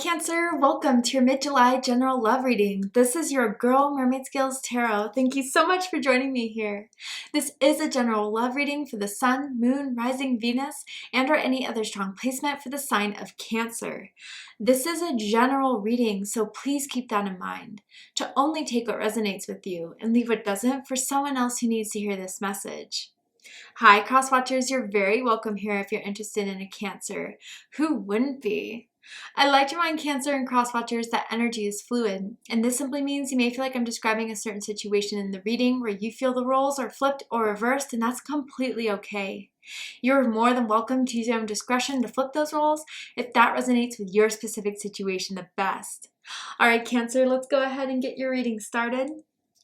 Cancer, welcome to your mid-July general love reading. This is your girl Mermaid Skills Tarot. Thank you so much for joining me here. This is a general love reading for the Sun, Moon, Rising, Venus, and or any other strong placement for the sign of Cancer. This is a general reading, so please keep that in mind. To only take what resonates with you and leave what doesn't for someone else who needs to hear this message. Hi Crosswatchers, you're very welcome here if you're interested in a Cancer. Who wouldn't be? I like to remind Cancer and Crosswatchers that energy is fluid, and this simply means you may feel like I'm describing a certain situation in the reading where you feel the roles are flipped or reversed, and that's completely okay. You're more than welcome to use your own discretion to flip those roles if that resonates with your specific situation the best. Alright Cancer, let's go ahead and get your reading started.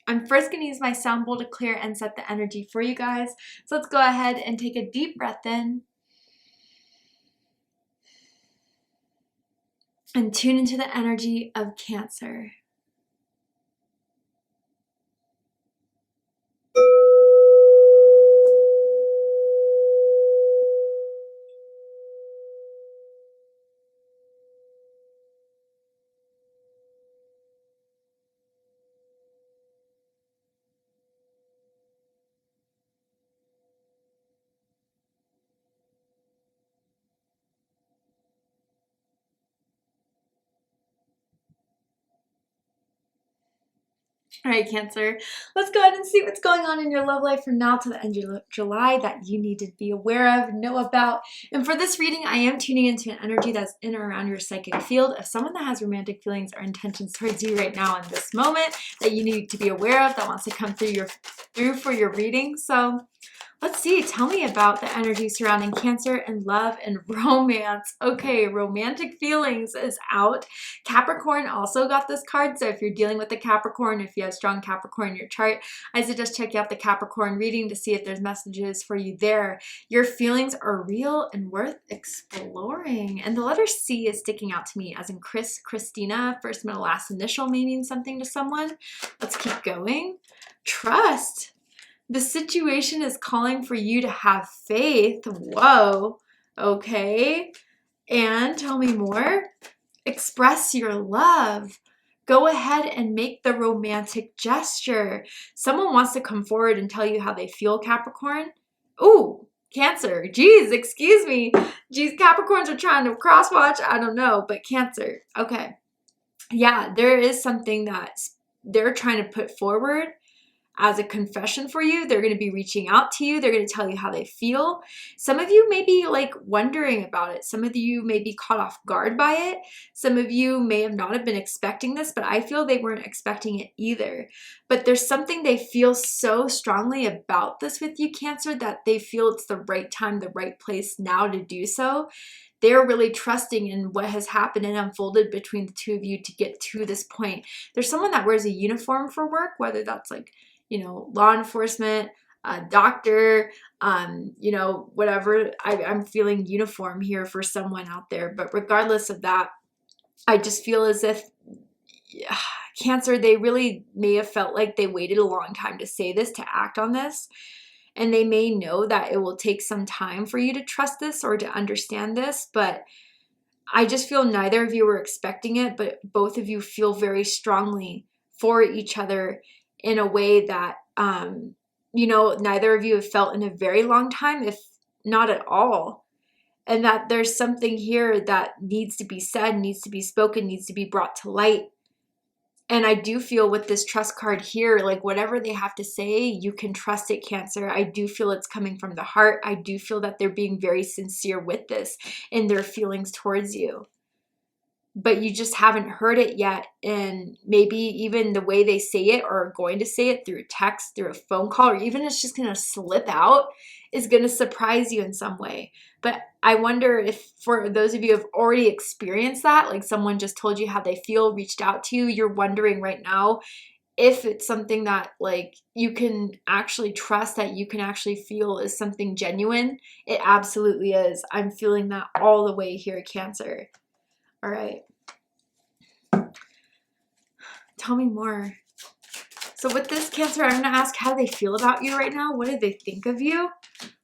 I'm first going to use my sound bowl to clear and set the energy for you guys, so let's go ahead and take a deep breath in and tune into the energy of Cancer. All right, Cancer, let's go ahead and see what's going on in your love life from now to the end of July that you need to be aware of, know about. And for this reading, I am tuning into an energy that's in or around your psychic field of someone that has romantic feelings or intentions towards you right now in this moment that you need to be aware of, that wants to come through for your reading. So let's see, tell me about the energy surrounding Cancer and love and romance. Okay, romantic feelings is out. Capricorn also got this card, so if you're dealing with the Capricorn, if you have strong Capricorn in your chart, I suggest checking out the Capricorn reading to see if there's messages for you there. Your feelings are real and worth exploring. And the letter C is sticking out to me, as in Chris, Christina, first, middle, last initial may mean something to someone. Let's keep going. Trust. The situation is calling for you to have faith. Whoa. Okay. And tell me more. Express your love. Go ahead and make the romantic gesture. Someone wants to come forward and tell you how they feel, Capricorn. Ooh, Cancer. Geez, excuse me. Geez, Capricorns are trying to crosswatch. I don't know, but Cancer. Okay. Yeah, there is something that they're trying to put forward as a confession for you. They're going to be reaching out to you. They're going to tell you how they feel. Some of you may be like wondering about it. Some of you may be caught off guard by it. Some of you may have not have been expecting this, but I feel they weren't expecting it either. But there's something they feel so strongly about this with you, Cancer, that they feel it's the right time, the right place now to do so. They're really trusting in what has happened and unfolded between the two of you to get to this point. There's someone that wears a uniform for work, whether that's like, you know, law enforcement, a doctor, you know, whatever. I'm feeling uniform here for someone out there. But regardless of that, I just feel as if Cancer, they really may have felt like they waited a long time to say this, to act on this. And they may know that it will take some time for you to trust this or to understand this. But I just feel neither of you were expecting it, but both of you feel very strongly for each other in a way that, you know, neither of you have felt in a very long time, if not at all. And that there's something here that needs to be said, needs to be spoken, needs to be brought to light. And I do feel with this trust card here, like whatever they have to say, you can trust it, Cancer. I do feel it's coming from the heart. I do feel that they're being very sincere with this in their feelings towards you. But you just haven't heard it yet, and maybe even the way they say it or are going to say it through text, through a phone call, or even it's just going to slip out, is going to surprise you in some way. But I wonder if for those of you who have already experienced that, like someone just told you how they feel, reached out to you, you're wondering right now if it's something that like you can actually trust, that you can actually feel is something genuine. It absolutely is. I'm feeling that all the way here, Cancer. All right. Tell me more. So with this, Cancer, I'm going to ask how they feel about you right now. What do they think of you?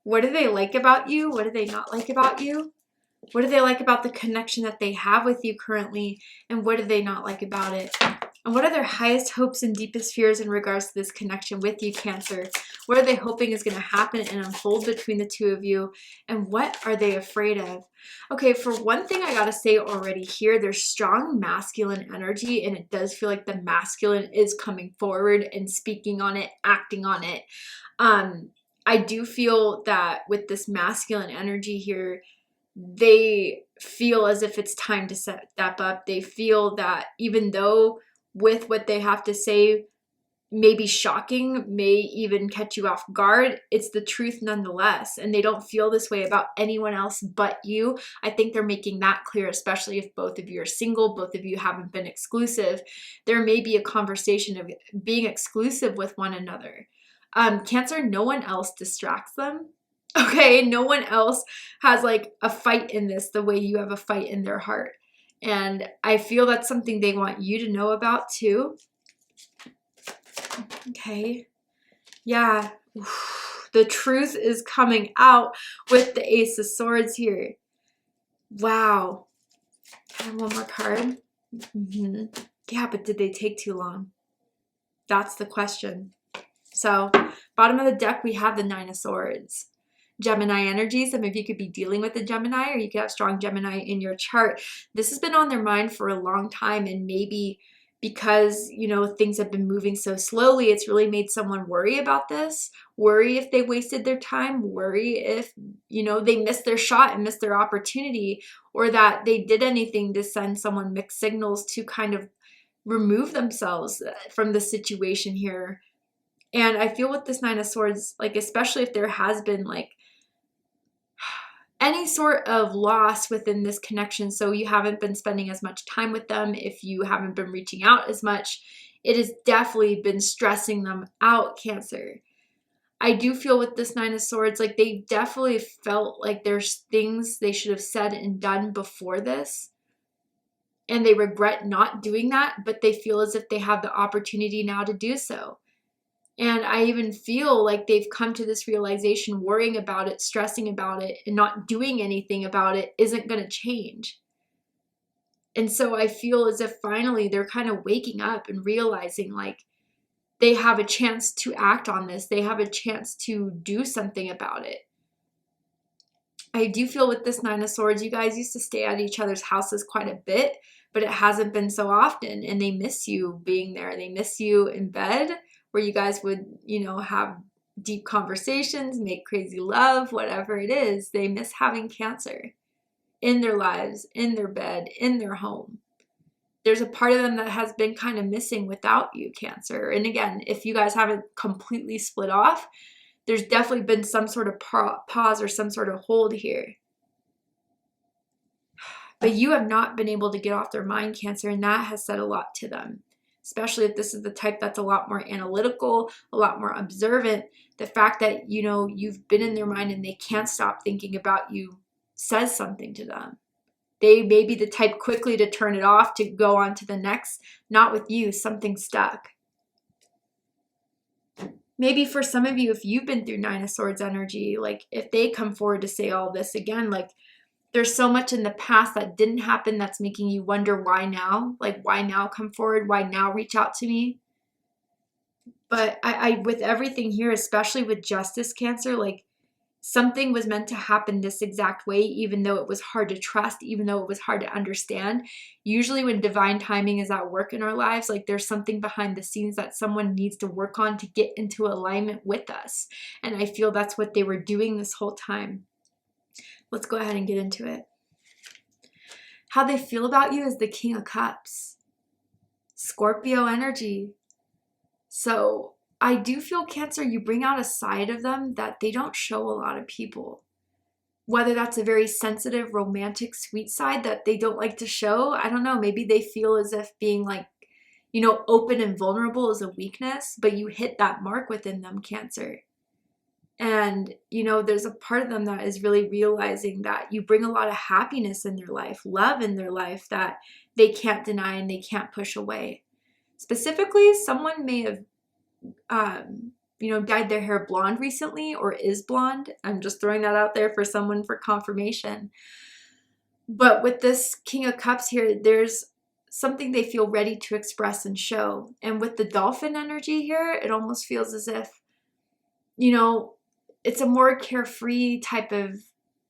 What do they like about you? What do they not like about you? What do they like about the connection that they have with you currently? And what do they not like about it? And what are their highest hopes and deepest fears in regards to this connection with you, Cancer? What are they hoping is going to happen and unfold between the two of you? And what are they afraid of? Okay, for one thing, I got to say already here, there's strong masculine energy, and it does feel like the masculine is coming forward and speaking on it, acting on it. I do feel that with this masculine energy here, they feel as if it's time to step up. They feel that even though with what they have to say may be shocking, may even catch you off guard, it's the truth nonetheless. And they don't feel this way about anyone else but you. I think they're making that clear, especially if both of you are single, both of you haven't been exclusive. There may be a conversation of being exclusive with one another. Cancer, no one else distracts them. Okay, no one else has like a fight in this the way you have a fight in their heart. And I feel that's something they want you to know about too. Okay. Yeah. The truth is coming out with the Ace of Swords here. Wow. And one more card. Yeah, but did they take too long? That's the question. So, bottom of the deck, we have the Nine of Swords. Gemini energy. Some of you could be dealing with a Gemini, or you could have strong Gemini in your chart. This has been on their mind for a long time, and maybe because, you know, things have been moving so slowly, it's really made someone worry about this, worry if they wasted their time, worry if, you know, they missed their shot and missed their opportunity, or that they did anything to send someone mixed signals to kind of remove themselves from the situation here. And I feel with this Nine of Swords, like, especially if there has been like any sort of loss within this connection, so you haven't been spending as much time with them, if you haven't been reaching out as much, it has definitely been stressing them out, Cancer. I do feel with this Nine of Swords, like they definitely felt like there's things they should have said and done before this, and they regret not doing that, but they feel as if they have the opportunity now to do so. And I even feel like they've come to this realization, worrying about it, stressing about it, and not doing anything about it isn't going to change. And so I feel as if finally they're kind of waking up and realizing like they have a chance to act on this. They have a chance to do something about it. I do feel with this Nine of Swords, you guys used to stay at each other's houses quite a bit, but it hasn't been so often. And they miss you being there. They miss you in bed, where you guys would, you know, have deep conversations, make crazy love, whatever it is. They miss having Cancer in their lives, in their bed, in their home. There's a part of them that has been kind of missing without you, Cancer. And again, if you guys haven't completely split off, there's definitely been some sort of pause or some sort of hold here. But you have not been able to get off their mind, Cancer, and that has said a lot to them. Especially if this is the type that's a lot more analytical, a lot more observant. The fact that, you know, you've been in their mind and they can't stop thinking about you says something to them. They may be the type quickly to turn it off, to go on to the next. Not with you, something stuck. Maybe for some of you, if you've been through Nine of Swords energy, like if they come forward to say all this again, like there's so much in the past that didn't happen that's making you wonder why now? Like, why now come forward? Why now reach out to me? But I with everything here, especially with justice, Cancer, like something was meant to happen this exact way, even though it was hard to trust, even though it was hard to understand. Usually when divine timing is at work in our lives, like there's something behind the scenes that someone needs to work on to get into alignment with us. And I feel that's what they were doing this whole time. Let's go ahead and get into it. How they feel about you is the King of Cups. Scorpio energy. So I do feel, Cancer, you bring out a side of them that they don't show a lot of people. Whether that's a very sensitive, romantic, sweet side that they don't like to show. I don't know. Maybe they feel as if being like, you know, open and vulnerable is a weakness, but you hit that mark within them, Cancer. And, you know, there's a part of them that is really realizing that you bring a lot of happiness in their life, love in their life that they can't deny and they can't push away. Specifically, someone may have, you know, dyed their hair blonde recently or is blonde. I'm just throwing that out there for someone for confirmation. But with this King of Cups here, there's something they feel ready to express and show. And with the Dolphin energy here, it almost feels as if, you know, it's a more carefree type of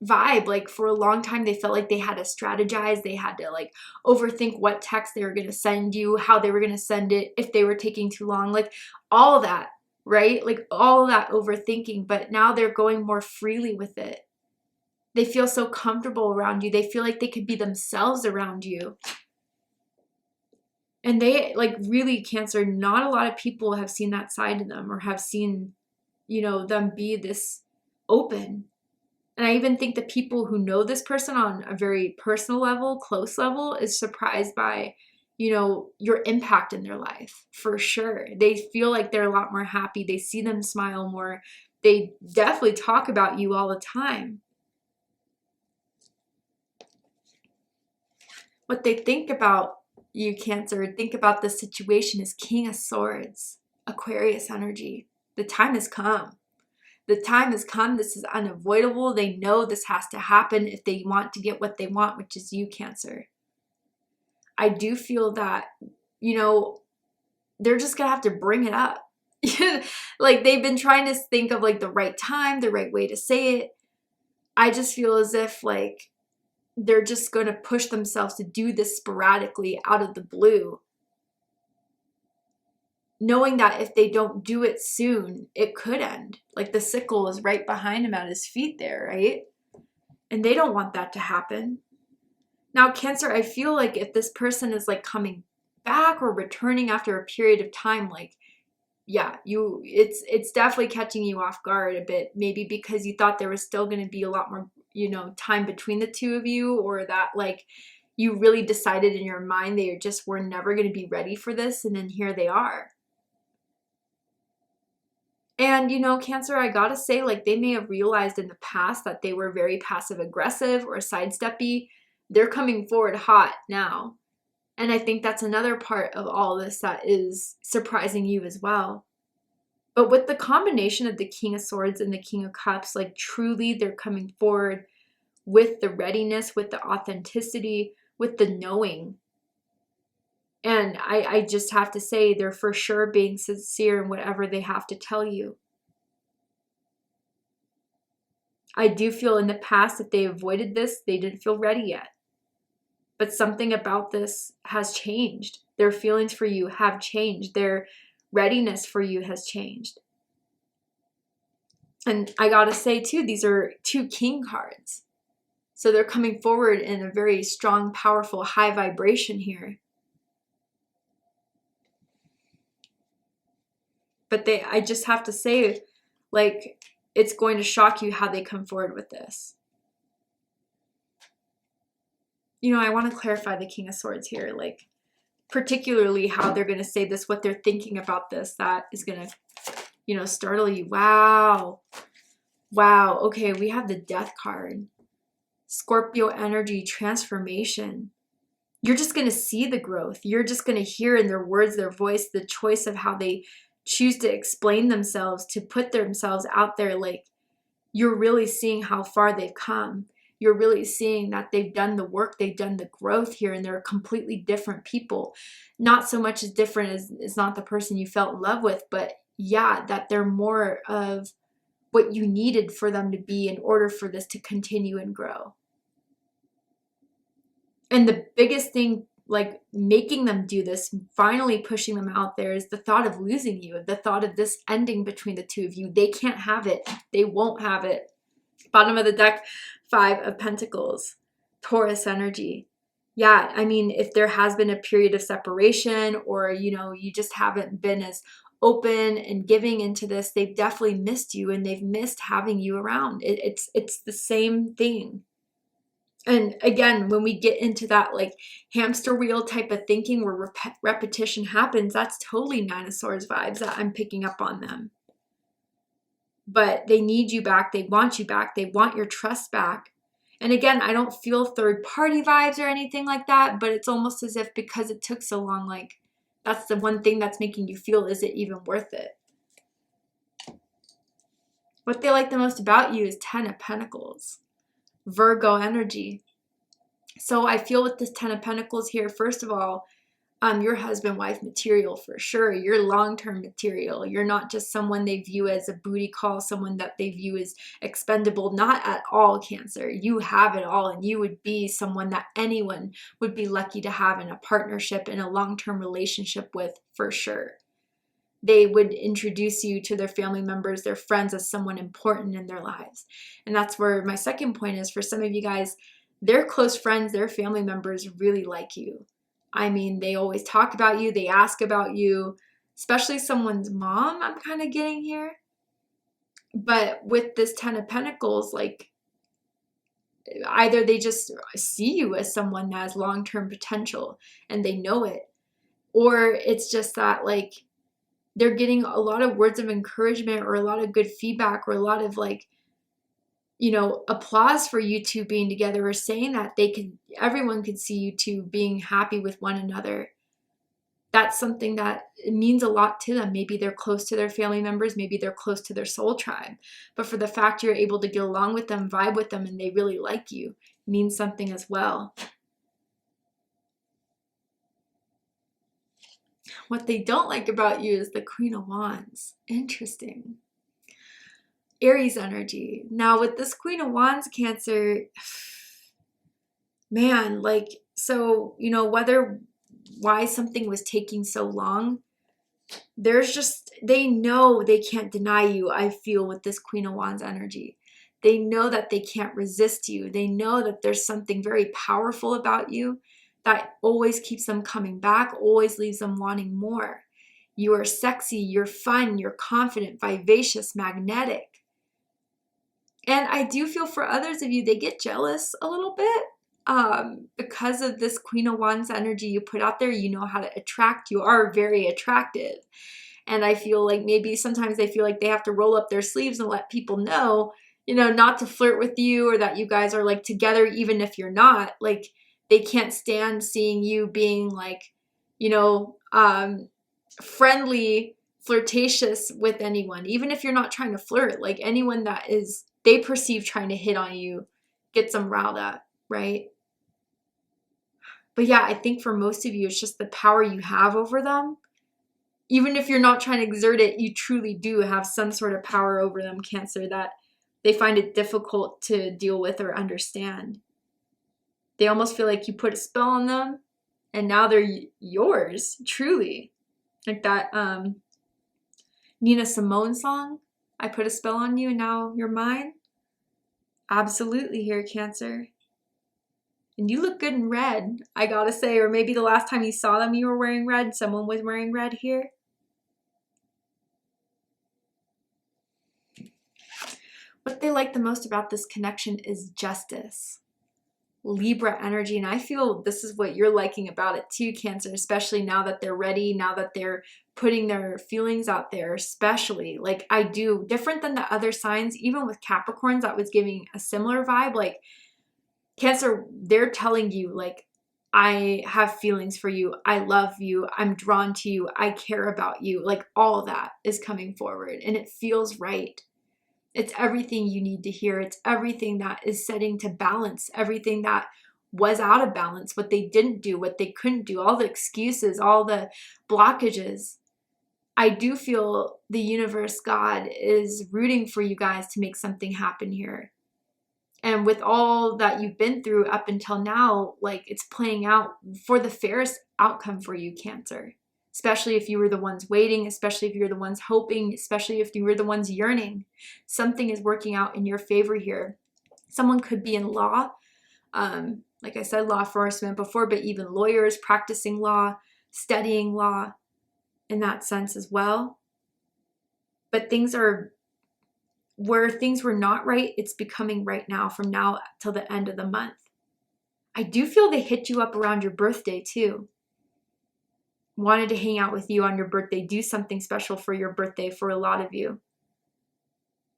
vibe. Like for a long time, they felt like they had to strategize. They had to like overthink what text they were going to send you, how they were going to send it, if they were taking too long, like all of that, right? Like all of that overthinking. But now they're going more freely with it. They feel so comfortable around you. They feel like they could be themselves around you. And they like really, Cancer, not a lot of people have seen that side of them or have seen, you know, them be this open. And I even think the people who know this person on a very personal level, close level, is surprised by, you know, your impact in their life, for sure. They feel like they're a lot more happy. They see them smile more. They definitely talk about you all the time. What they think about you, Cancer, think about the situation is King of Swords, Aquarius energy. The time has come. The time has come. This is unavoidable. They know this has to happen if they want to get what they want, which is you, Cancer. I do feel that, you know, they're just going to have to bring it up. Like they've been trying to think of like the right time, the right way to say it. I just feel as if like they're just going to push themselves to do this sporadically out of the blue, knowing that if they don't do it soon, it could end. Like the sickle is right behind him at his feet there, right? And they don't want that to happen. Now, Cancer, I feel like if this person is like coming back or returning after a period of time, like, yeah, it's definitely catching you off guard a bit, maybe because you thought there was still going to be a lot more, you know, time between the two of you, or that like you really decided in your mind they just were never going to be ready for this, and then here they are. And, you know, Cancer, I gotta say, like, they may have realized in the past that they were very passive aggressive or sidesteppy. They're coming forward hot now. And I think that's another part of all this that is surprising you as well. But with the combination of the King of Swords and the King of Cups, like, truly they're coming forward with the readiness, with the authenticity, with the knowing. And I just have to say, they're for sure being sincere in whatever they have to tell you. I do feel in the past that they avoided this, they didn't feel ready yet. But something about this has changed. Their feelings for you have changed. Their readiness for you has changed. And I gotta say too, these are two king cards. So they're coming forward in a very strong, powerful, high vibration here. But I just have to say, like, it's going to shock you how they come forward with this. You know, I want to clarify the King of Swords here, like, particularly how they're going to say this, what they're thinking about this, that is going to, you know, startle you. Wow. Wow. Okay, we have the Death card. Scorpio energy, transformation. You're just going to see the growth. You're just going to hear in their words, their voice, the choice of how they choose to explain themselves, to put themselves out there. Like, you're really seeing how far they've come. You're really seeing that they've done the work, they've done the growth here, and they're completely different people. Not so much as different as it's not the person you felt in love with, but yeah, that they're more of what you needed for them to be in order for this to continue and grow. And the biggest thing, like making them do this, finally pushing them out there, is the thought of losing you, the thought of this ending between the two of you. They can't have it. They won't have it. Bottom of the deck, 5 of Pentacles, Taurus energy. Yeah, I mean, if there has been a period of separation, or, you know, you just haven't been as open and giving into this, they've definitely missed you, and they've missed having you around. It's the same thing. And again, when we get into that like hamster wheel type of thinking where repetition happens, that's totally 9 of Swords vibes that I'm picking up on them. But they need you back. They want you back. They want your trust back. And again, I don't feel third party vibes or anything like that, but it's almost as if because it took so long, like that's the one thing that's making you feel, is it even worth it? What they like the most about you is 10 of Pentacles, Virgo energy. So I feel with this 10 of Pentacles here, first of all, your husband-wife material for sure. You're long-term material. You're not just someone they view as a booty call, someone that they view as expendable. Not at all, Cancer. You have it all, and you would be someone that anyone would be lucky to have in a partnership, in a long-term relationship with, for sure. They would introduce you to their family members, their friends, as someone important in their lives. And that's where my second point is. For some of you guys, their close friends, their family members really like you. I mean, they always talk about you. They ask about you, especially someone's mom, I'm kind of getting here. But with this 10 of Pentacles, like, either they just see you as someone that has long-term potential and they know it, or it's just that, like, they're getting a lot of words of encouragement or a lot of good feedback or a lot of, like, you know, applause for you two being together, or saying that everyone could see you two being happy with one another. That's something that means a lot to them. Maybe they're close to their family members. Maybe they're close to their soul tribe. But for the fact you're able to get along with them, vibe with them, and they really like you, means something as well. What they don't like about you is the Queen of Wands. Interesting. Aries energy. Now with this Queen of Wands, Cancer, man, like, so, you know, why something was taking so long, there's just, they know they can't deny you, I feel, with this Queen of Wands energy. They know that they can't resist you. They know that there's something very powerful about you that always keeps them coming back, always leaves them wanting more. You are sexy, you're fun, you're confident, vivacious, magnetic. And I do feel for others of you, they get jealous a little bit because of this Queen of Wands energy you put out there. You know how to attract. You are very attractive. And I feel like maybe sometimes they feel like they have to roll up their sleeves and let people know, you know, not to flirt with you, or that you guys are, like, together even if you're not. Like, they can't stand seeing you being, like, you know, friendly, flirtatious with anyone, even if you're not trying to flirt. Like, anyone that is, they perceive trying to hit on you, gets them riled up, right? But yeah, I think for most of you, it's just the power you have over them. Even if you're not trying to exert it, you truly do have some sort of power over them, Cancer, that they find it difficult to deal with or understand. They almost feel like you put a spell on them and now they're yours, truly. Like that Nina Simone song, I put a spell on you and now you're mine. Absolutely here, Cancer. And you look good in red, I gotta say. Or maybe the last time you saw them, you were wearing red. Someone was wearing red here. What they like the most about this connection is justice. Libra energy. And I feel this is what you're liking about it too, Cancer, especially now that they're ready, now that they're putting their feelings out there, especially. Like, I do, different than the other signs, even with Capricorns, that was giving a similar vibe. Like, Cancer, they're telling you, like, I have feelings for you. I love you. I'm drawn to you. I care about you. Like, all that is coming forward and it feels right. It's everything you need to hear. It's everything that is setting to balance, everything that was out of balance, what they didn't do, what they couldn't do, all the excuses, all the blockages. I do feel the universe, God, is rooting for you guys to make something happen here. And with all that you've been through up until now, like, it's playing out for the fairest outcome for you, Cancer. Especially if you were the ones waiting, especially if you're the ones hoping, especially if you were the ones yearning. Something is working out in your favor here. Someone could be in law. Like I said, law enforcement before, but even lawyers, practicing law, studying law in that sense as well. But things are, where things were not right, it's becoming right now, from now till the end of the month. I do feel they hit you up around your birthday too. Wanted to hang out with you on your birthday, do something special for your birthday for a lot of you.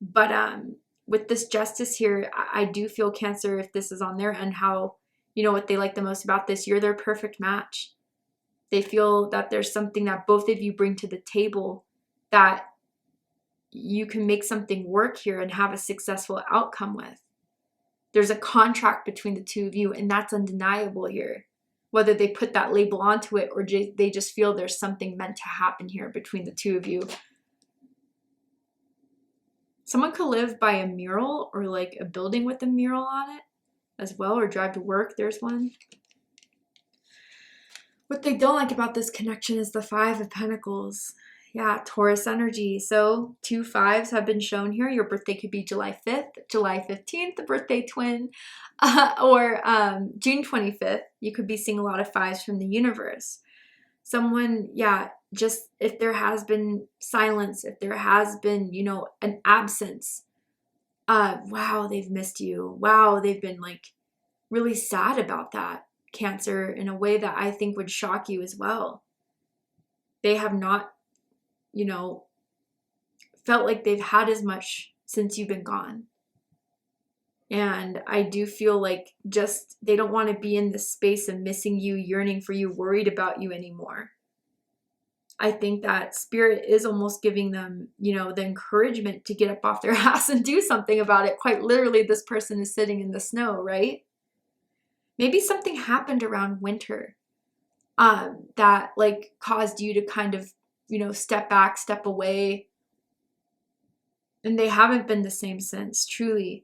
But with this justice here, I do feel, Cancer, if this is on their end, how, you know, what they like the most about this, you're their perfect match. They feel that there's something that both of you bring to the table that you can make something work here and have a successful outcome with. There's a contract between the two of you, and that's undeniable here. Whether they put that label onto it or they just feel there's something meant to happen here between the two of you. Someone could live by a mural or like a building with a mural on it as well, or drive to work. There's one. What they don't like about this connection is the Five of Pentacles. Yeah, Taurus energy. So 2 5s have been shown here. Your birthday could be July 5th, July 15th, the birthday twin, or June 25th. You could be seeing a lot of 5s from the universe. Someone, yeah, just if there has been silence, if there has been, you know, an absence, wow, they've missed you. Wow, they've been like really sad about that, Cancer, in a way that I think would shock you as well. They have not, you know, felt like they've had as much since you've been gone. And I do feel like just they don't want to be in this space of missing you, yearning for you, worried about you anymore. I think that Spirit is almost giving them, you know, the encouragement to get up off their ass and do something about it. Quite literally, this person is sitting in the snow, right? Maybe something happened around winter that like caused you to kind of, you know, step back, step away. And they haven't been the same since, truly.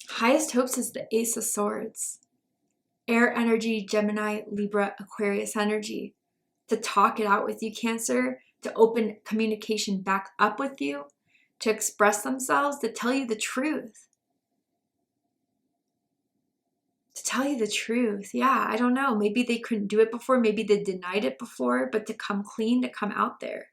Highest hopes is the Ace of Swords. Air energy, Gemini, Libra, Aquarius energy. To talk it out with you, Cancer. To open communication back up with you. To express themselves. To tell you the truth. To tell you the truth. Yeah, I don't know. Maybe they couldn't do it before. Maybe they denied it before. But to come clean, to come out there.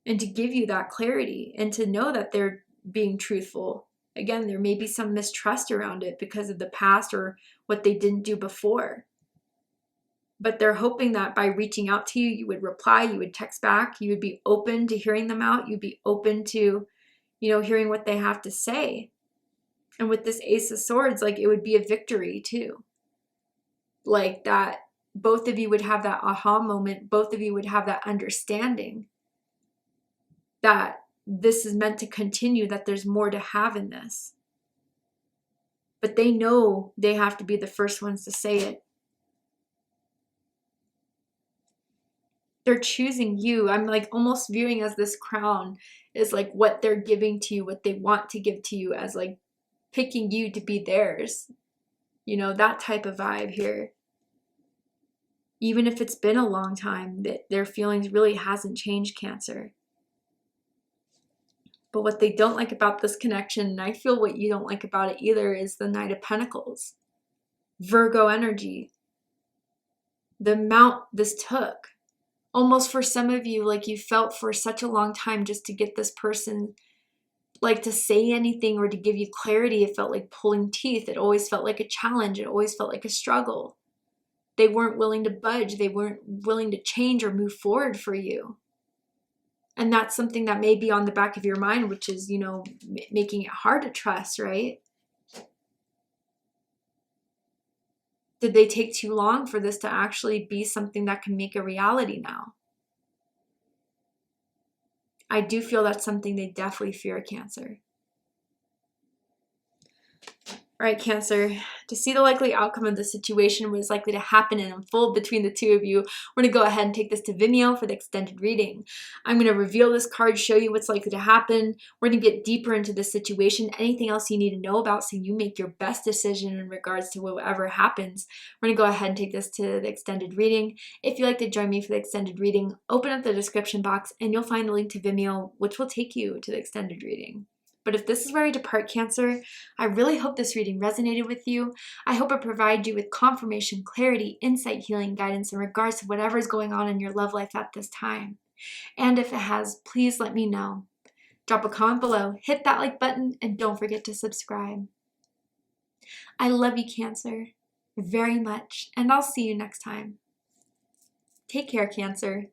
And to give you that clarity. And to know that they're being truthful. Again, there may be some mistrust around it because of the past or what they didn't do before. But they're hoping that by reaching out to you, you would reply, you would text back, you would be open to hearing them out. You'd be open to, you know, hearing what they have to say. And with this Ace of Swords, like it would be a victory too. Like that both of you would have that aha moment. Both of you would have that understanding that this is meant to continue, that there's more to have in this. But they know they have to be the first ones to say it. They're choosing you. I'm like almost viewing as this crown is like what they're giving to you, what they want to give to you, as like picking you to be theirs. You know, that type of vibe here. Even if it's been a long time, that their feelings really hasn't changed, Cancer. But what they don't like about this connection, and I feel what you don't like about it either, is the Knight of Pentacles. Virgo energy. The amount this took. Almost for some of you, like you felt for such a long time just to get this person, like to say anything or to give you clarity. It felt like pulling teeth. It always felt like a challenge. It always felt like a struggle. They weren't willing to budge. They weren't willing to change or move forward for you. And that's something that may be on the back of your mind, which is, you know, making it hard to trust, right? Did they take too long for this to actually be something that can make a reality now? I do feel that's something they definitely fear, Cancer. All right, Cancer, to see the likely outcome of the situation, what is likely to happen and unfold between the two of you, we're going to go ahead and take this to Vimeo for the extended reading. I'm going to reveal this card, show you what's likely to happen. We're going to get deeper into the situation, anything else you need to know about so you make your best decision in regards to whatever happens. We're going to go ahead and take this to the extended reading. If you'd like to join me for the extended reading, open up the description box and you'll find the link to Vimeo, which will take you to the extended reading. But if this is where I depart, Cancer, I really hope this reading resonated with you. I hope it provided you with confirmation, clarity, insight, healing, guidance in regards to whatever is going on in your love life at this time. And if it has, please let me know. Drop a comment below, hit that like button, and don't forget to subscribe. I love you, Cancer, very much, and I'll see you next time. Take care, Cancer.